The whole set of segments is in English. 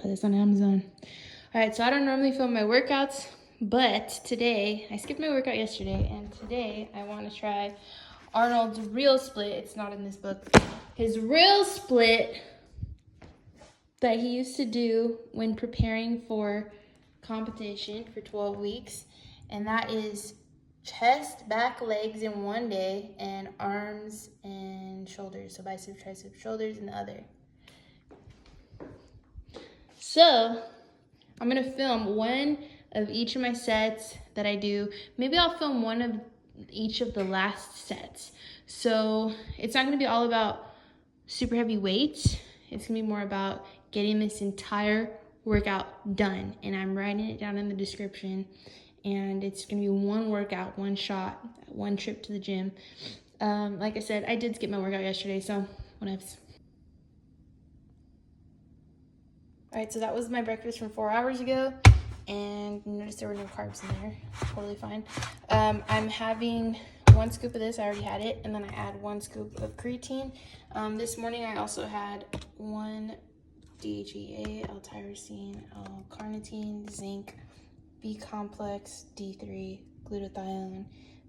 Got this on Amazon. All right, so I don't normally film my workouts, but today, I skipped my workout yesterday, and today I want to try Arnold's real split. It's not in this book. His real split that he used to do when preparing for competition for 12 weeks. And that is chest, back, legs in one day, and arms and shoulders. So biceps, triceps, shoulders in the other. So I'm gonna film one of each of my sets that I do. Maybe I'll film one of each of the last sets. So it's not gonna be all about super heavy weights. It's gonna be more about getting this entire workout done. And I'm writing it down in the description. And it's gonna be one workout, one shot, one trip to the gym. Like I said, I did skip my workout yesterday, so whatever. All right, so that was my breakfast from 4 hours ago, and notice there were no carbs in there. Totally fine. I'm having 1 scoop of this. I already had it, and then I add 1 scoop of creatine. This morning I also had 1 DHEA, L-tyrosine, L-carnitine, zinc, B-complex, D3, glutathione,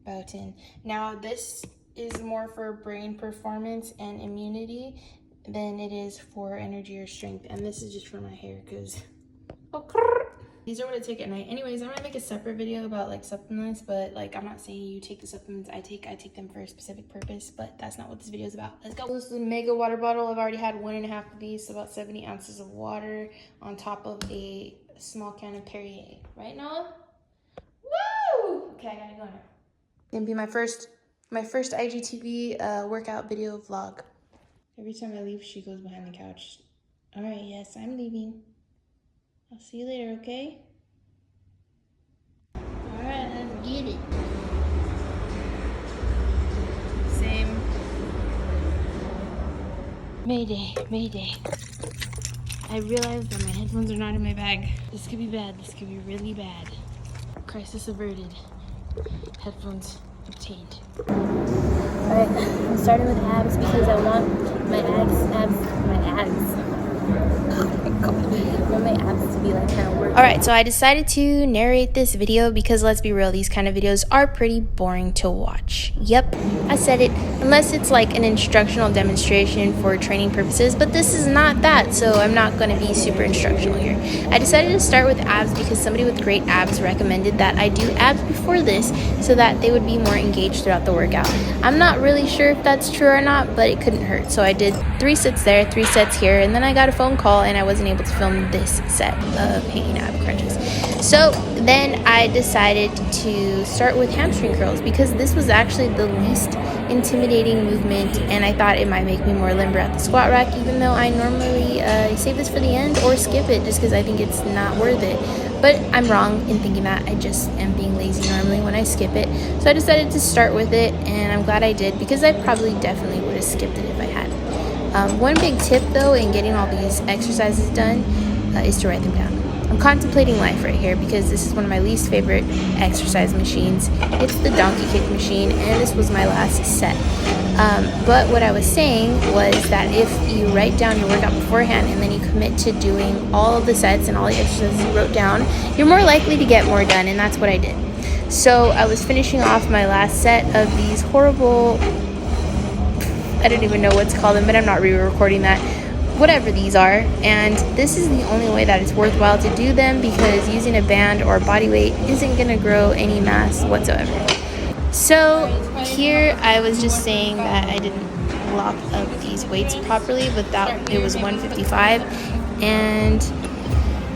biotin. Now this is more for brain performance and immunity than it is for energy or strength, and this is just for my hair because these are what I take at night. Anyways, I'm gonna make a separate video about like supplements, but like I'm not saying you take the supplements I take them for a specific purpose, but that's not what this video is about. Let's go. This is a mega water bottle. I've already had 1.5 of these, so about 70 ounces of water on top of a small can of Perrier. Right, Noah? Woo! Okay, I gotta go now. It's gonna be my first IGTV workout video vlog. Every time I leave, she goes behind the couch. All right, yes, I'm leaving. I'll see you later, okay? All right, let's get it. Same. Mayday, mayday. I realized that my headphones are not in my bag. This could be bad. This could be really bad. Crisis averted. Headphones obtained. Alright, I'm starting with abs because I want my abs. Oh my god. I want my abs to be like kind of working. Alright, so I decided to narrate this video because let's be real, these kind of videos are pretty boring to watch. Yep, I said it. Unless it's like an instructional demonstration for training purposes, but this is not that, so I'm not going to be super instructional here. I decided to start with abs because somebody with great abs recommended that I do abs before this so that they would be more engaged throughout the workout. I'm not really sure if that's true or not, but it couldn't hurt. So I did 3 sets there, 3 sets here, and then I got a phone call and I wasn't able to film this set of hanging ab crunches. So then I decided to start with hamstring curls because this was actually the least intimidating movement, and I thought it might make me more limber at the squat rack, even though I normally save this for the end or skip it just because I think it's not worth it. But I'm wrong in thinking that. I just am being lazy normally when I skip it. So I decided to start with it, and I'm glad I did because I probably definitely would have skipped it if I had. One big tip though in getting all these exercises done is to write them down. I'm contemplating life right here because this is one of my least favorite exercise machines. It's the donkey kick machine, and this was my last set. But what I was saying was that if you write down your workout beforehand and then you commit to doing all of the sets and all the exercises you wrote down, you're more likely to get more done, and that's what I did. So I was finishing off my last set of these horrible, I don't even know what to call them, but I'm not re-recording that. Whatever these are, and this is the only way that it's worthwhile to do them because using a band or body weight isn't going to grow any mass whatsoever. So here I was just saying that I didn't lock up these weights properly, but that it was 155, and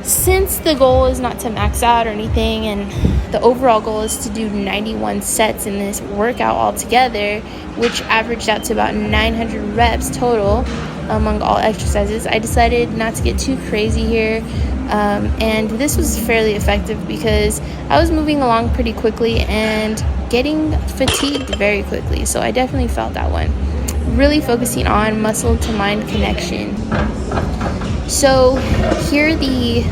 since the goal is not to max out or anything, and the overall goal is to do 91 sets in this workout altogether, which averaged out to about 900 reps total among all exercises, I decided not to get too crazy here, and this was fairly effective because I was moving along pretty quickly and getting fatigued very quickly, so I definitely felt that one. Really focusing on muscle to mind connection. So here are the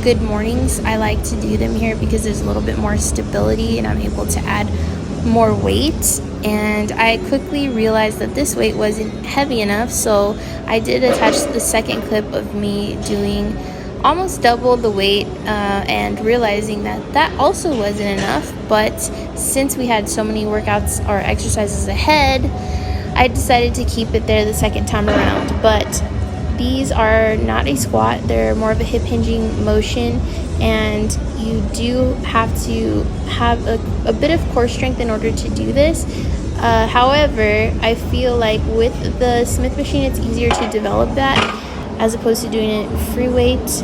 good mornings. I like to do them here because there's a little bit more stability and I'm able to add more weight, and I quickly realized that this weight wasn't heavy enough, so I did attach the second clip of me doing almost doubled the weight, and realizing that that also wasn't enough. But since we had so many workouts or exercises ahead, I decided to keep it there the second time around. But these are not a squat, they're more of a hip hinging motion, and you do have to have a bit of core strength in order to do this. However, I feel like with the Smith machine, it's easier to develop that as opposed to doing it free weight.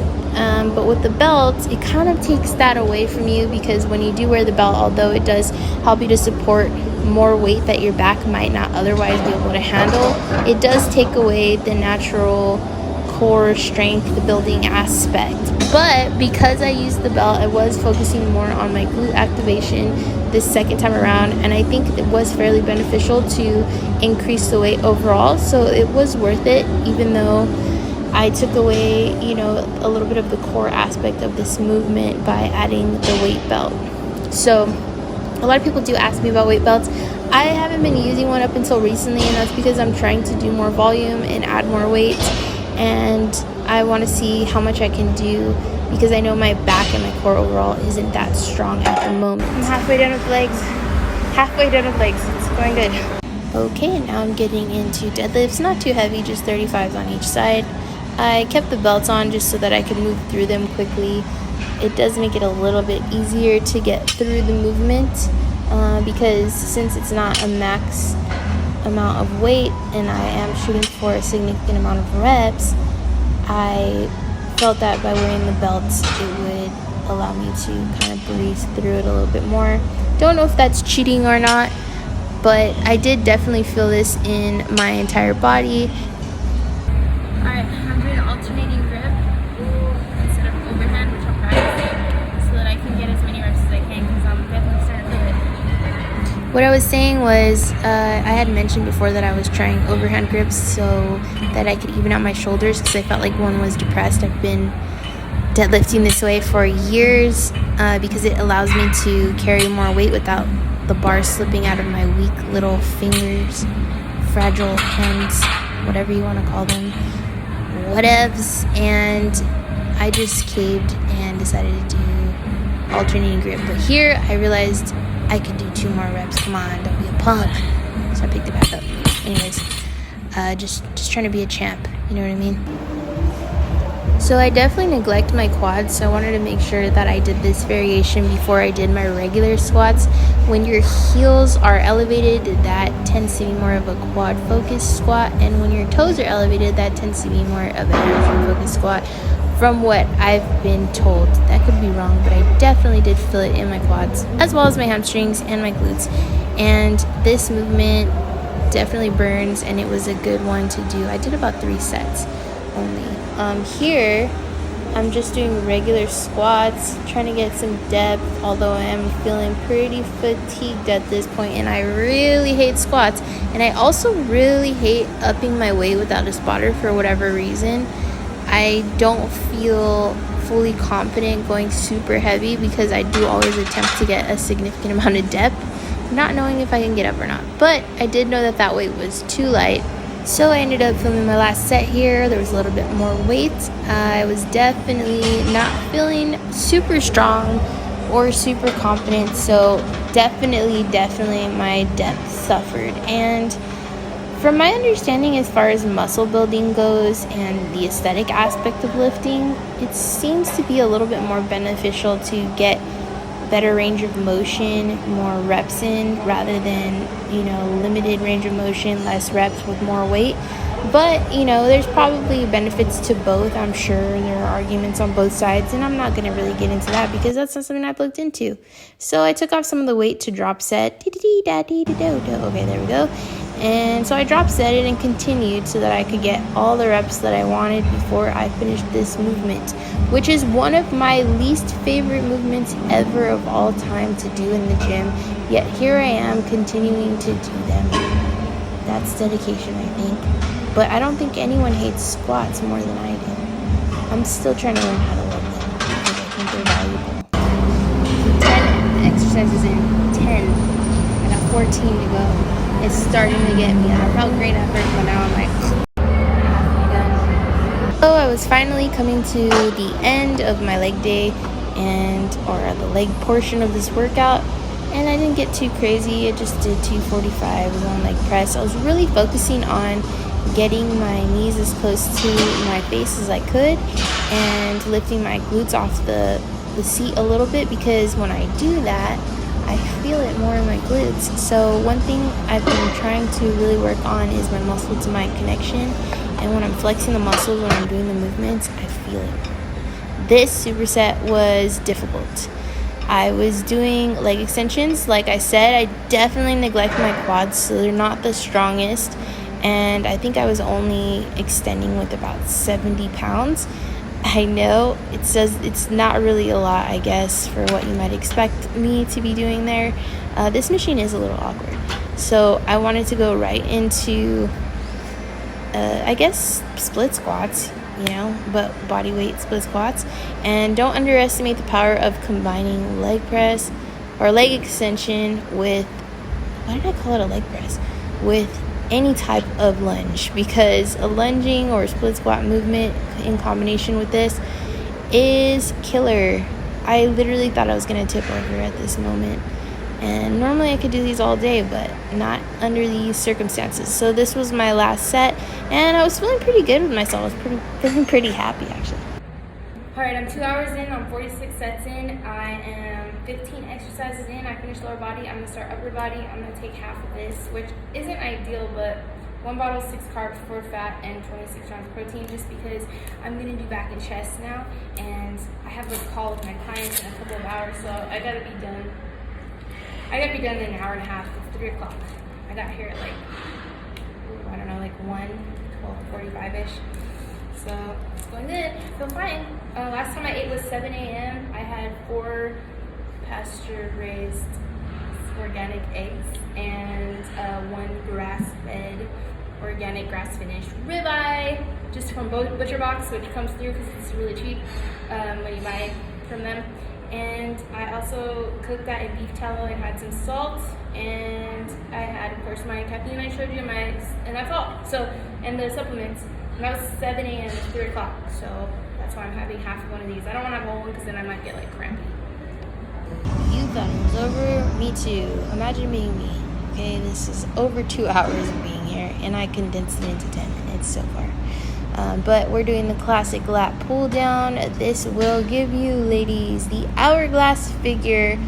But with the belt, it kind of takes that away from you, because when you do wear the belt, although it does help you to support more weight that your back might not otherwise be able to handle, it does take away the natural core strength, the building aspect. But because I used the belt, I was focusing more on my glute activation this second time around, and I think it was fairly beneficial to increase the weight overall. So it was worth it, even though I took away, a little bit of the core aspect of this movement by adding the weight belt. So a lot of people do ask me about weight belts. I haven't been using one up until recently, and that's because I'm trying to do more volume and add more weight, and I want to see how much I can do, because I know my back and my core overall isn't that strong at the moment. I'm halfway done with legs. It's going good. Okay, now I'm getting into deadlifts. Not too heavy, just 35s on each side. I kept the belts on just so that I could move through them quickly. It does make it a little bit easier to get through the movement, because since it's not a max amount of weight and I am shooting for a significant amount of reps, I felt that by wearing the belts it would allow me to kind of breeze through it a little bit more. Don't know if that's cheating or not, but I did definitely feel this in my entire body. Alright, I'm doing alternating grip instead of overhand, which I'm practicing, so that I can get as many reps as I can, because I'm definitely starting to feel it. What I was saying was, I had mentioned before that I was trying overhand grips so that I could even out my shoulders, because I felt like one was depressed. I've been deadlifting this way for years, because it allows me to carry more weight without the bar slipping out of my weak little fingers, fragile hands, whatever you want to call them. Whatevs. And I just caved and decided to do alternating grip. But here I realized I could do 2 more reps. Come on, don't be a punk. So I picked it back up. Anyways, just trying to be a champ, you know what I mean? So I definitely neglect my quads, so I wanted to make sure that I did this variation before I did my regular squats. When your heels are elevated, that tends to be more of a quad focused squat, and when your toes are elevated, that tends to be more of a hamstring focused squat, from what I've been told. That could be wrong, but I definitely did feel it in my quads, as well as my hamstrings and my glutes. And this movement definitely burns, and it was a good one to do. I did about 3 sets only. Here I'm just doing regular squats, trying to get some depth, although I am feeling pretty fatigued at this point, and I really hate squats. And I also really hate upping my weight without a spotter for whatever reason. I don't feel fully confident going super heavy, because I do always attempt to get a significant amount of depth, not knowing if I can get up or not. But I did know that that weight was too light, so I ended up filming my last set here. There was a little bit more weight. I was definitely not feeling super strong or super confident, so definitely my depth suffered. And from my understanding, as far as muscle building goes and the aesthetic aspect of lifting, it seems to be a little bit more beneficial to get better range of motion, more reps in, rather than, limited range of motion, less reps with more weight. But, there's probably benefits to both. I'm sure there are arguments on both sides, and I'm not going to really get into that because that's not something I've looked into. So I took off some of the weight to drop set. Okay, there we go. And so I drop set it and continued so that I could get all the reps that I wanted before I finished this movement, which is one of my least favorite movements ever of all time to do in the gym. Yet here I am continuing to do them. That's dedication, I think. But I don't think anyone hates squats more than I do. I'm still trying to learn how to love them because I think they're valuable. 10 exercises in, 10. I got 14 to go. It's starting to get me. I felt great at first, but now I'm like, halfway done. So I was finally coming to the end of my leg day or the leg portion of this workout, and I didn't get too crazy. I just did 245s on leg press. I was really focusing on getting my knees as close to my face as I could and lifting my glutes off the seat a little bit, because when I do that I feel it more in my glutes. So one thing I've been trying to really work on is my muscle to mind connection, and when I'm flexing the muscles, when I'm doing the movements, I feel it. This superset was difficult. I was doing leg extensions. Like I said, I definitely neglect my quads, so they're not the strongest, and I think I was only extending with about 70 pounds. I know it says it's not really a lot, I guess, for what you might expect me to be doing there. This machine is a little awkward, so I wanted to go right into I guess split squats, but body weight split squats. And don't underestimate the power of combining leg press or leg extension with, why did I call it a leg press? With any type of lunge, because a lunging or split squat movement in combination with this is killer. I literally thought I was going to tip over at this moment. And normally I could do these all day, but not under these circumstances. So this was my last set, and I was feeling pretty good with myself. I was feeling pretty happy, actually. All right, I'm 2 hours in. I'm 46 sets in. I am 15 exercises in. I finished lower body. I'm gonna start upper body. I'm gonna take half of this, which isn't ideal, but 1 bottle, 6 carbs, 4 fat, and 26 grams protein, just because I'm gonna do back and chest now, and I have a call with my clients in a couple of hours, so I gotta be done. I gotta be done in an hour and a half. It's 3 o'clock. I got here at like 12:45-ish. So it's going good. Feel fine. Last time I ate was 7 a.m. I had 4 pasture-raised organic eggs and 1 grass-fed organic grass-finished ribeye, just from Butcher Box, which comes through because it's really cheap when you buy from them. And I also cooked that in beef tallow and had some salt, and I had, of course, my caffeine I showed you, and that's all. So, and the supplements. And that was 7 a.m. to 3 o'clock, so that's why I'm having half of one of these. I don't want to have a whole one because then I might get like crampy. You thought it was over? Me too. Imagine being me. Okay, this is over 2 hours of being here, and I condensed it into 10 minutes so far. But we're doing the classic lat pull down. This will give you, ladies, the hourglass figure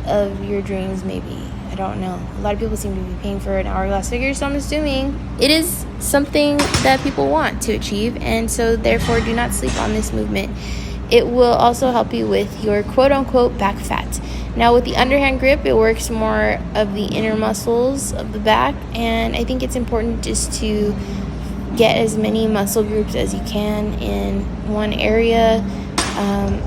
of your dreams, maybe. I don't know. A lot of people seem to be paying for an hourglass figure, so I'm assuming it is something that people want to achieve, and so therefore do not sleep on this movement. It will also help you with your quote-unquote back fat. Now with the underhand grip, it works more of the inner muscles of the back, and I think it's important just to get as many muscle groups as you can in one area.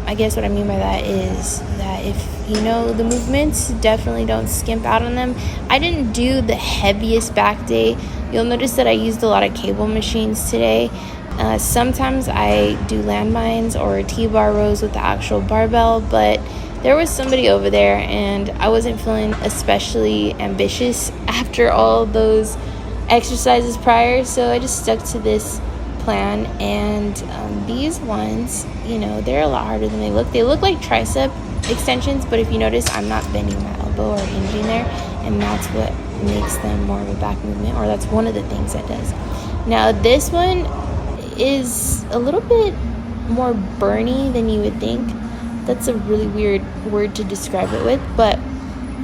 I guess what I mean by that is that if you know the movements, definitely don't skimp out on them. I didn't do the heaviest back day. You'll notice that I used a lot of cable machines today. Sometimes I do landmines or T-bar rows with the actual barbell, but there was somebody over there and I wasn't feeling especially ambitious after all those exercises prior, so I just stuck to this plan. And these ones, they're a lot harder than they look. They look like tricep extensions, but if you notice, I'm not bending my elbow or hinging there, and that's what makes them more of a back movement, or that's one of the things that does. Now this one is a little bit more burny than you would think. That's a really weird word to describe it with, but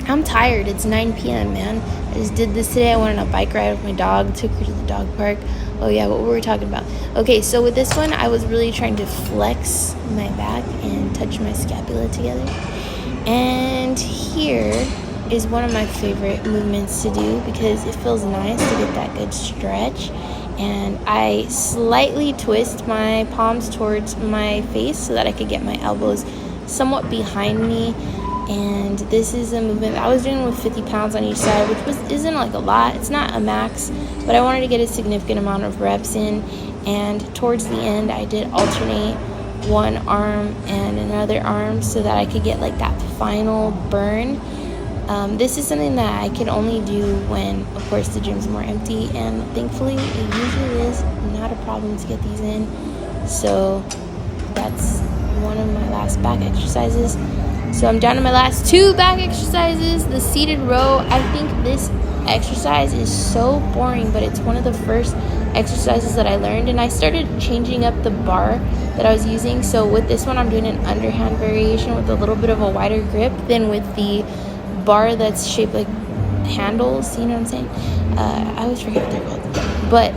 I'm tired. It's 9 p.m., man. I just did this today. I went on a bike ride with my dog, took her to the dog park. Oh yeah, what were we talking about? Okay, so with this one, I was really trying to flex my back and touch my scapula together. And here is one of my favorite movements to do because it feels nice to get that good stretch. And I slightly twist my palms towards my face so that I could get my elbows somewhat behind me. And this is a movement that I was doing with 50 pounds on each side, which isn't like a lot. It's not a max, but I wanted to get a significant amount of reps in. And towards the end, I did alternate one arm and another arm so that I could get like that final burn. This is something that I can only do when, of course, the gym's more empty, and thankfully it usually is not a problem to get these in. So that's one of my last back exercises. So I'm down to my last 2 back exercises. The seated row, I think this exercise is so boring, but it's one of the first exercises that I learned, and I started changing up the bar that I was using. So with this one, I'm doing an underhand variation with a little bit of a wider grip than with the bar that's shaped like handles, you know what I'm saying? I always forget what they're called. But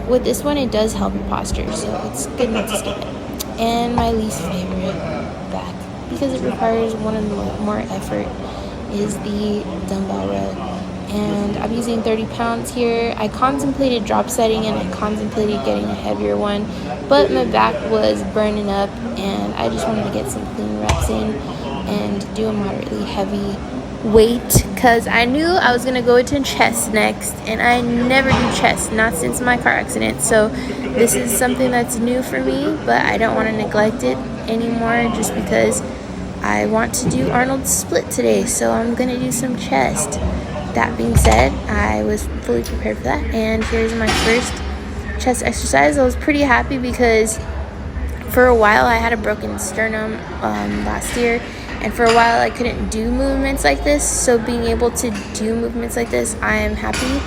with this one, it does help your posture, so it's good not to skip it. And my least favorite back, because it requires one of the more effort, is the dumbbell row. And I'm using 30 pounds here. I contemplated drop setting and I contemplated getting a heavier one, but my back was burning up and I just wanted to get some clean reps in and do a moderately heavy weight, because I knew I was gonna go into chest next, and I never do chest, not since my car accident. So this is something that's new for me, but I don't want to neglect it anymore just because I want to do Arnold's split today, so I'm gonna do some chest. That being said, I was fully prepared for that, and here's my first chest exercise. I was pretty happy because for a while I had a broken sternum last year, and for a while I couldn't do movements like this. So being able to do movements like this, I am happy.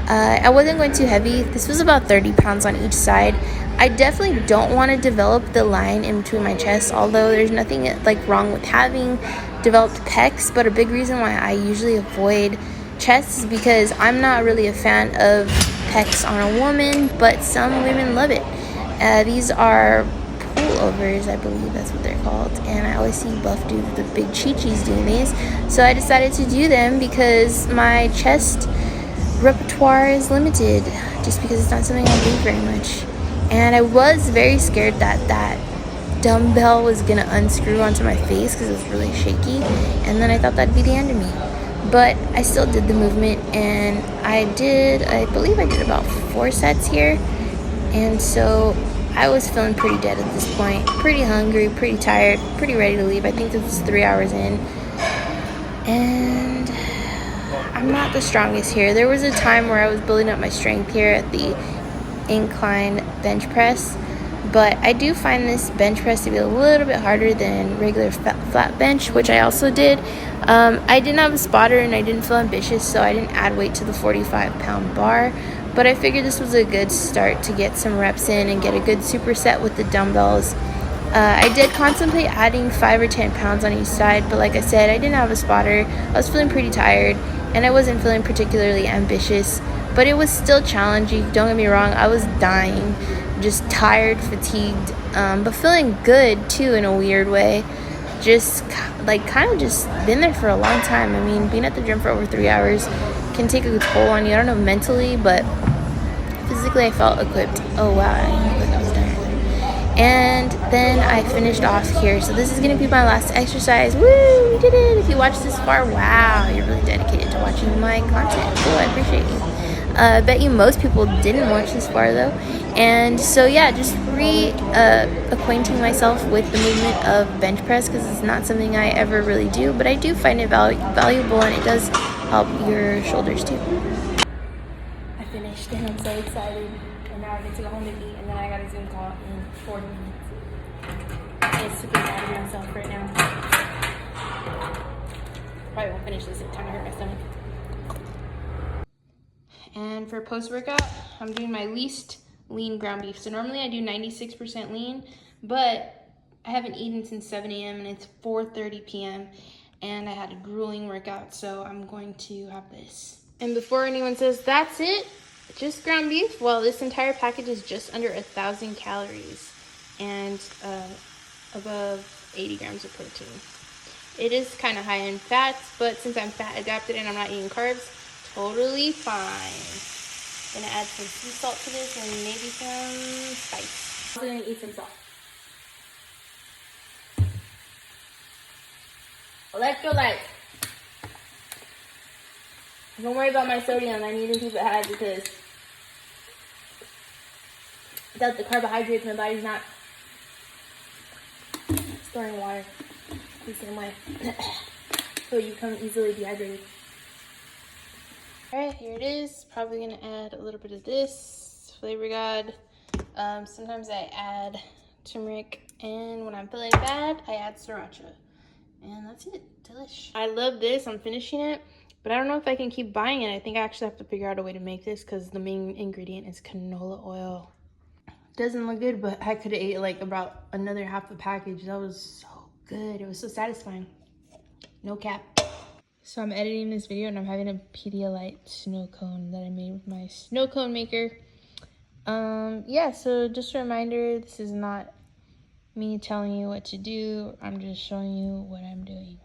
I wasn't going too heavy. This was about 30 pounds on each side. I definitely don't want to develop the line in between my chest, although there's nothing like wrong with having developed pecs, but a big reason why I usually avoid chest is because I'm not really a fan of pecs on a woman, but some women love it. These are pullovers, I believe that's what they're called, and I always see buff dudes with the big chi-chis doing these, so I decided to do them because my chest repertoire is limited, just because it's not something I do very much. And I was very scared that that dumbbell was gonna unscrew onto my face because it was really shaky, and then I thought that'd be the end of me. But I still did the movement, and I believe I did about 4 sets here, and so I was feeling pretty dead at this point, pretty hungry, pretty tired, pretty ready to leave. I think this was 3 hours in, and I'm not the strongest here. There was a time where I was building up my strength here at the incline bench press, but I do find this bench press to be a little bit harder than regular flat bench, which I also did. I didn't have a spotter and I didn't feel ambitious, so I didn't add weight to the 45-pound bar, but I figured this was a good start to get some reps in and get a good superset with the dumbbells. I did contemplate adding 5 or 10 pounds on each side, but like I said, I didn't have a spotter. I was feeling pretty tired and I wasn't feeling particularly ambitious, but it was still challenging. Don't get me wrong, I was dying, just tired, fatigued, but feeling good too in a weird way. Just like kind of just been there for a long time. I mean, being at the gym for over 3 hours can take a toll on you. I don't know mentally, but physically I felt equipped. Oh wow, I didn't think I was done. And then I finished off here. So this is gonna be my last exercise. Woo, we did it. If you watched this far, wow, you're really dedicated to watching my content. Cool, I appreciate you. I bet you most people didn't watch this far though. And so yeah, just acquainting myself with the movement of bench press, because it's not something I ever really do, but I do find it valuable, and it does help your shoulders too. I finished and I'm so excited, and now I get to go home and eat, and then I got a Zoom call in 40 minutes. I'm super proud of myself right now. Probably won't finish this in time to hurt my stomach. And for post-workout, I'm doing my least lean ground beef. So normally I do 96% lean, but I haven't eaten since 7 a.m. and it's 4:30 p.m. and I had a grueling workout, so I'm going to have this. And before anyone says, that's it, just ground beef, well, this entire package is just under 1,000 calories and above 80 grams of protein. It is kind of high in fats, but since I'm fat adapted and I'm not eating carbs, totally fine. Gonna add some sea salt to this and maybe some spice. I'm gonna eat some salt. Electrolytes. Don't worry about my sodium. I need to keep it high because without the carbohydrates, my body's not storing water the same way. So you become easily dehydrated. Alright, here it is. Probably gonna add a little bit of this Flavor God. Sometimes I add turmeric, and when I'm feeling bad, I add sriracha. And that's it. Delish. I love this. I'm finishing it, but I don't know if I can keep buying it. I think I actually have to figure out a way to make this because the main ingredient is canola oil. Doesn't look good, but I could have ate like about another half a package. That was so good. It was so satisfying. No cap. So I'm editing this video and I'm having a Pedialyte snow cone that I made with my snow cone maker. Yeah, so just a reminder, this is not me telling you what to do. I'm just showing you what I'm doing.